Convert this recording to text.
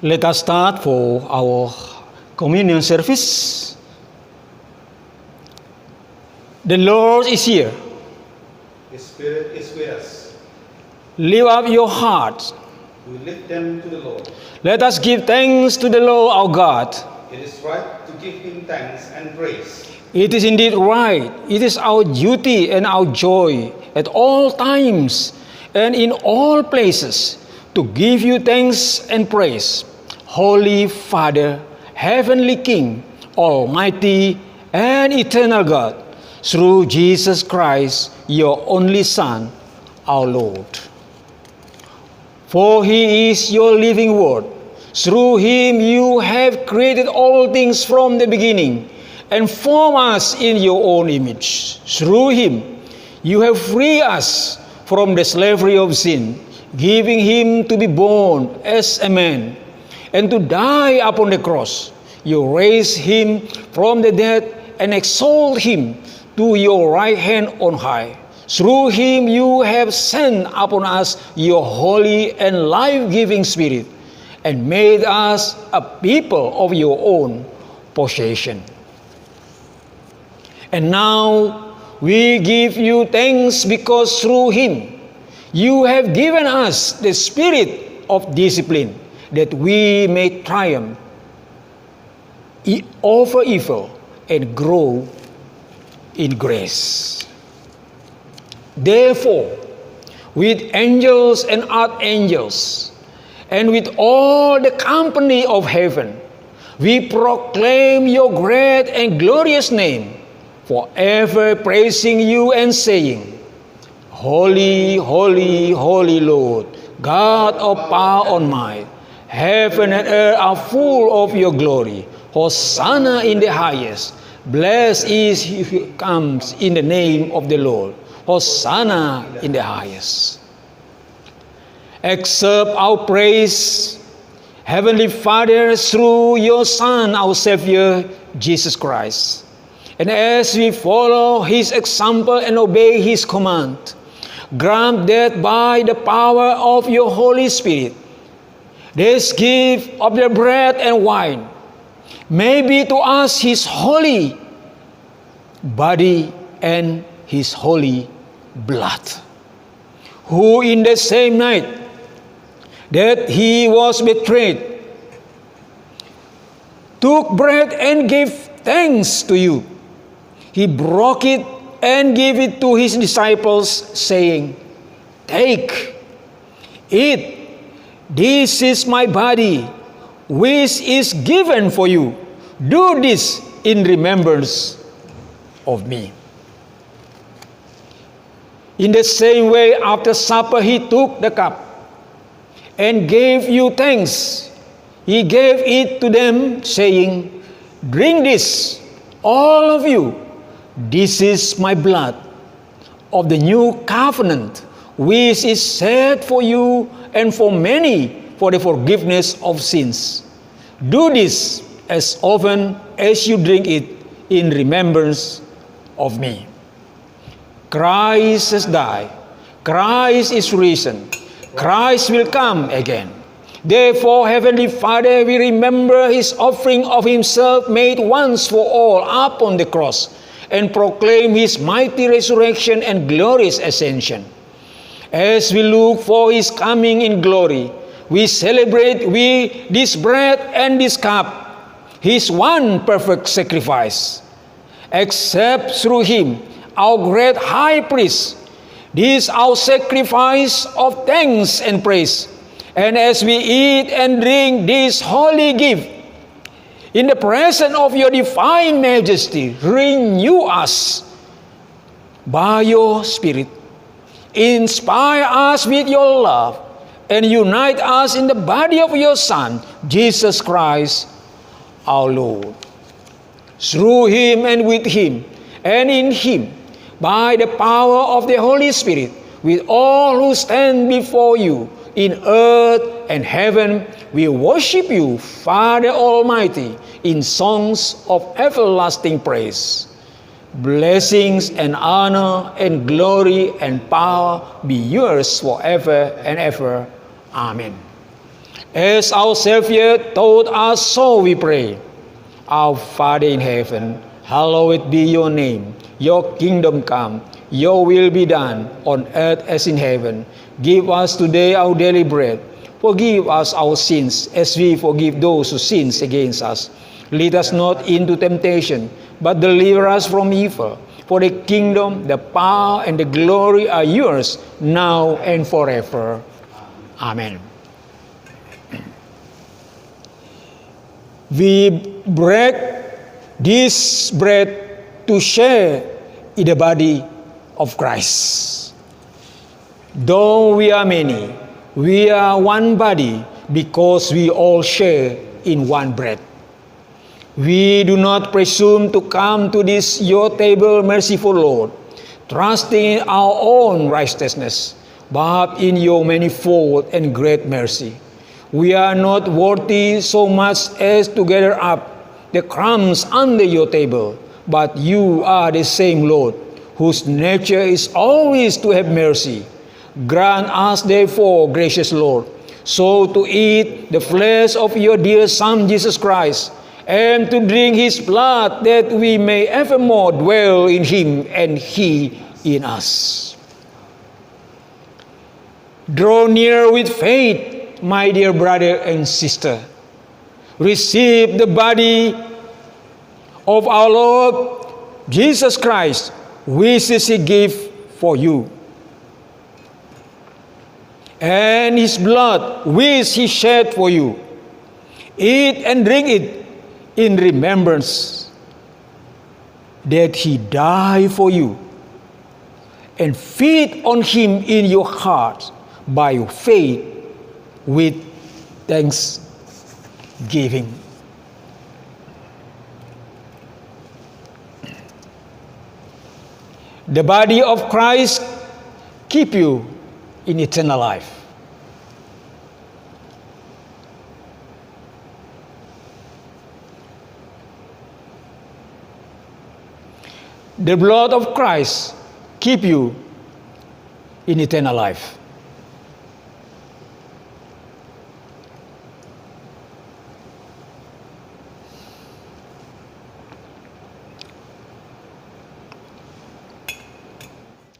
Let us start for our communion service. The Lord is here. His Spirit is with us. Lift up your hearts. We lift them to the Lord. Let us give thanks to the Lord our God. It is right to give him thanks and praise. It is indeed right. It is our duty and our joy at all times and in all places to give you thanks and praise. Holy Father, Heavenly King, Almighty and Eternal God, through Jesus Christ, your only Son, our Lord. For he is your living word. Through him you have created all things from the beginning and formed us in your own image. Through him you have freed us from the slavery of sin, giving him to be born as a man and to die upon the cross. You raised him from the dead and exalted him to your right hand on high. Through him you have sent upon us your holy and life-giving Spirit and made us a people of your own possession. And now we give you thanks because through him you have given us the spirit of discipline that we may triumph over evil and grow in grace. Therefore, with angels and archangels, and with all the company of heaven, we proclaim your great and glorious name, forever praising you and saying, Holy, holy, holy Lord, God of power and might, heaven and earth are full of your glory. Hosanna in the highest. Blessed is he who comes in the name of the Lord. Hosanna in the highest. Accept our praise, Heavenly Father, through your Son, our Savior, Jesus Christ. And as we follow his example and obey his command, grant that by the power of your Holy Spirit, this gift of the bread and wine may be to us his holy body and his holy blood, who in the same night that he was betrayed, took bread and gave thanks to you. He broke it and gave it to his disciples, saying, Take, eat, this is my body, which is given for you. Do this in remembrance of me. In the same way, after supper, he took the cup and gave you thanks. He gave it to them, saying, Drink this, all of you. This is my blood of the new covenant, which is shed for you and for many for the forgiveness of sins. Do this as often as you drink it in remembrance of me. Christ has died. Christ is risen. Christ will come again. Therefore, Heavenly Father, we remember his offering of himself made once for all upon the cross, and proclaim his mighty resurrection and glorious ascension. As we look for his coming in glory, we celebrate with this bread and this cup, his one perfect sacrifice. Except through him, our great high priest, this our sacrifice of thanks and praise. And as we eat and drink this holy gift, in the presence of your divine majesty, renew us by your Spirit. Inspire us with your love and unite us in the body of your Son, Jesus Christ, our Lord. Through him and with him and in him, by the power of the Holy Spirit, with all who stand before you in earth and heaven, we worship you, Father Almighty, in songs of everlasting praise. Blessings and honor and glory and power be yours forever and ever. Amen. As our Savior taught us, so we pray. Our Father in heaven, hallowed be your name. Your kingdom come, your will be done on earth as in heaven. Give us today our daily bread. Forgive us our sins as we forgive those who sin against us. Lead us not into temptation, but deliver us from evil. For the kingdom, the power, and the glory are yours, now and forever. Amen. We break this bread to share in the body of Christ. Though we are many, we are one body because we all share in one bread. We do not presume to come to this your table, merciful Lord, trusting in our own righteousness, but in your manifold and great mercy. We are not worthy so much as to gather up the crumbs under your table, but you are the same Lord, whose nature is always to have mercy. Grant us, therefore, gracious Lord, so to eat the flesh of your dear Son, Jesus Christ, and to drink his blood, that we may evermore dwell in him and he in us. Draw near with faith, my dear brother and sister. Receive the body of our Lord Jesus Christ, which is he gave for you, and his blood, which he shed for you. Eat and drink it in remembrance that he died for you, and feed on him in your heart by your faith with thanksgiving. The body of Christ keep you in eternal life. The blood of Christ keep you in eternal life.